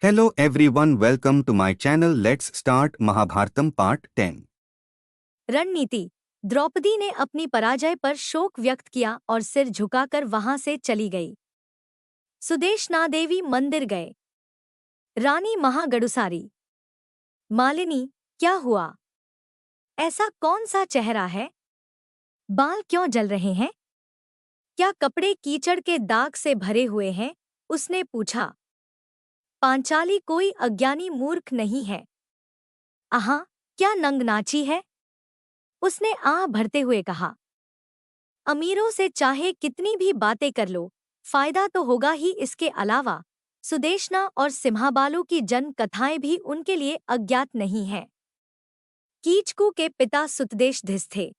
Hello everyone, welcome to my channel. Let's start Mahabharatam part 10. रणनीति। द्रौपदी ने अपनी पराजय पर शोक व्यक्त किया और सिर झुकाकर वहां से चली गई। सुदेशनादेवी मंदिर गए। रानी महागडुसारी। मालिनी, क्या हुआ? ऐसा कौन सा चेहरा है? बाल क्यों जल रहे हैं? क्या कपड़े कीचड़ के दाग से भरे हुए हैं? उसने पूछा। पांचाली कोई अज्ञानी मूर्ख नहीं है। आहा, क्या नंगनाची है? उसने आह भरते हुए कहा। अमीरों से चाहे कितनी भी बातें कर लो, फायदा तो होगा ही। इसके अलावा सुदेशना और सिम्हाबालू की जन्म कथाएं भी उनके लिए अज्ञात नहीं हैं। कीचकू के पिता सुतदेशधिस थे।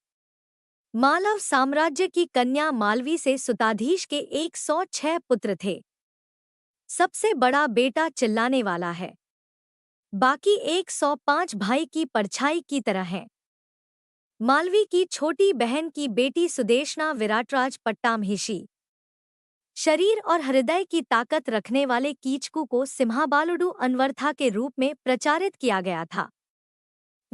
मालव साम्राज्य की कन्या मालवी से सुताधीश के 106 पुत्र थे। सबसे बड़ा बेटा चिल्लाने वाला है। बाकी 105 भाई की परछाई की तरह हैं। मालवी की छोटी बहन की बेटी सुदेशना विराटराज पट्टामहिषी। शरीर और हृदय की ताकत रखने वाले कीचकू को सिम्हाबालुडु अनवर्था के रूप में प्रचारित किया गया था।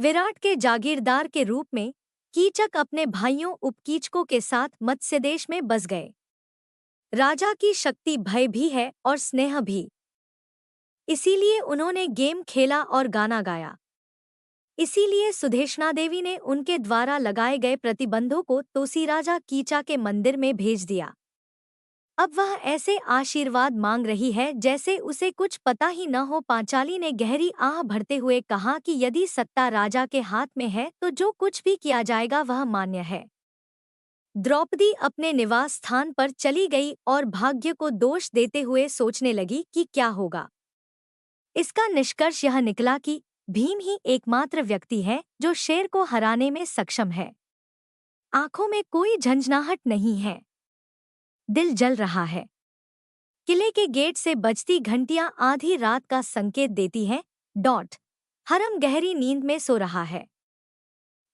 विराट के जागीरदार के रूप में कीचक अपने भाइयों उपकीचकों के साथ मत्स्यदेश में बस गए। राजा की शक्ति भय भी है और स्नेह भी। इसीलिए उन्होंने गेम खेला और गाना गाया। इसीलिए सुदेशनादेवी ने उनके द्वारा लगाए गए प्रतिबंधों को तोसीराजा कीचा के मंदिर में भेज दिया। अब वह ऐसे आशीर्वाद मांग रही है जैसे उसे कुछ पता ही न हो। पांचाली ने गहरी आह भरते हुए कहा कि यदि सत्ता राजा के हाथ में है तो जो कुछ भी किया जाएगा वह मान्य है। द्रौपदी अपने निवास स्थान पर चली गई और भाग्य को दोष देते हुए सोचने लगी कि क्या होगा। इसका निष्कर्ष यह निकला कि भीम ही एकमात्र व्यक्ति है जो शेर को हराने में सक्षम है। आंखों में कोई झंझनाहट नहीं है। दिल जल रहा है। किले के गेट से बजती घंटियां आधी रात का संकेत देती हैं। हरम गहरी नींद में सो रहा है।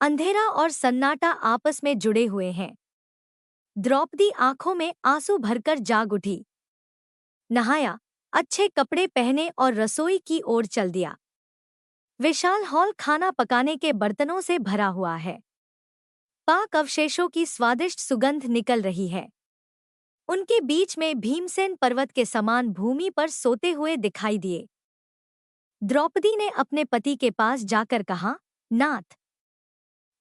अंधेरा और सन्नाटा आपस में जुड़े हुए हैं। द्रौपदी आंखों में आंसू भरकर जाग उठी। नहाया, अच्छे कपड़े पहने और रसोई की ओर चल दिया। विशाल हॉल खाना पकाने के बर्तनों से भरा हुआ है। पाक अवशेषों की स्वादिष्ट सुगंध निकल रही है। उनके बीच में भीमसेन पर्वत के समान भूमि पर सोते हुए दिखाई दिए। द्रौपदी ने अपने पति के पास जाकर कहा, नाथ।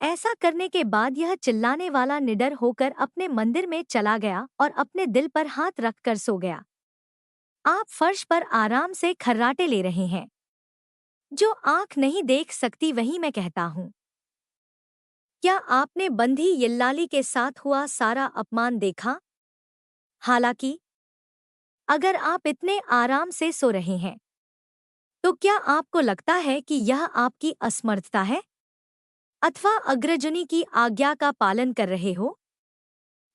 ऐसा करने के बाद यह चिल्लाने वाला निडर होकर अपने मंदिर में चला गया और अपने दिल पर हाथ रखकर सो गया। आप फर्श पर आराम से खर्राटे ले रहे हैं। जो आंख नहीं देख सकती वही मैं कहता हूँ। क्या आपने बंधी यल्लाली के साथ हुआ सारा अपमान देखा? हालांकि अगर आप इतने आराम से सो रहे हैं तो क्या आपको लगता है कि यह आपकी असमर्थता है अथवा अग्रजनी की आज्ञा का पालन कर रहे हो?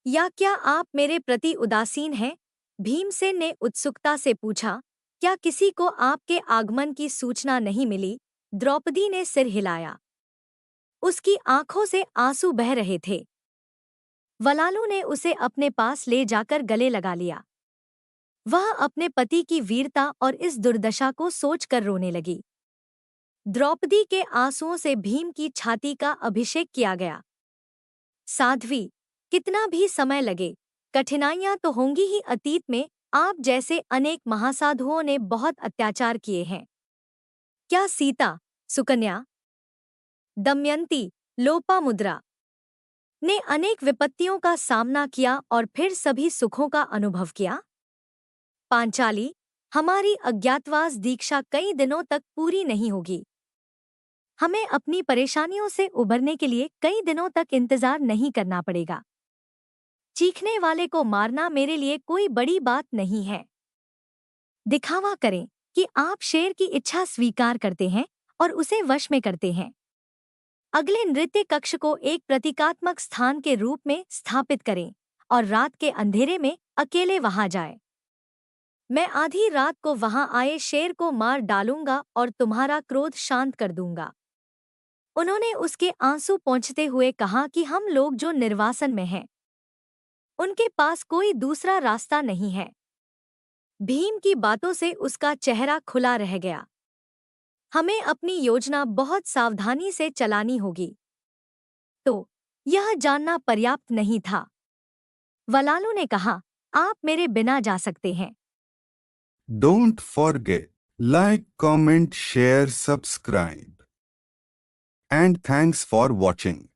या क्या आप मेरे प्रति उदासीन हैं? भीमसेन ने उत्सुकता से पूछा। क्या किसी को आपके आगमन की सूचना नहीं मिली? द्रौपदी ने सिर हिलाया। उसकी आंखों से आंसू बह रहे थे। वलालू ने उसे अपने पास ले जाकर गले लगा लिया। वह अपने पति की वीरता और इस दुर्दशा को सोचकर रोने लगी। द्रौपदी के आंसुओं से भीम की छाती का अभिषेक किया गया। साध्वी, कितना भी समय लगे, कठिनाइयां तो होंगी ही। अतीत में आप जैसे अनेक महासाधुओं ने बहुत अत्याचार किए हैं। क्या सीता, सुकन्या, दमयंती, लोपामुद्रा ने अनेक विपत्तियों का सामना किया और फिर सभी सुखों का अनुभव किया? पांचाली, हमारी अज्ञातवास दीक्षा कई दिनों तक पूरी नहीं होगी। हमें अपनी परेशानियों से उबरने के लिए कई दिनों तक इंतजार नहीं करना पड़ेगा। चीखने वाले को मारना मेरे लिए कोई बड़ी बात नहीं है। दिखावा करें कि आप शेर की इच्छा स्वीकार करते हैं और उसे वश में करते हैं। अगले नृत्य कक्ष को एक प्रतीकात्मक स्थान के रूप में स्थापित करें और रात के अंधेरे में अकेले वहां जाएं। मैं आधी रात को वहां आए शेर को मार डालूंगा और तुम्हारा क्रोध शांत कर दूंगा। उन्होंने उसके आंसू पोंछते हुए कहा कि हम लोग जो निर्वासन में हैं, उनके पास कोई दूसरा रास्ता नहीं है। भीम की बातों से उसका चेहरा खुला रह गया। हमें अपनी योजना बहुत सावधानी से चलानी होगी। तो यह जानना पर्याप्त नहीं था। वलालू ने कहा, आप मेरे बिना जा सकते हैं। Don't forget, like, comment, share, subscribe. And thanks for watching.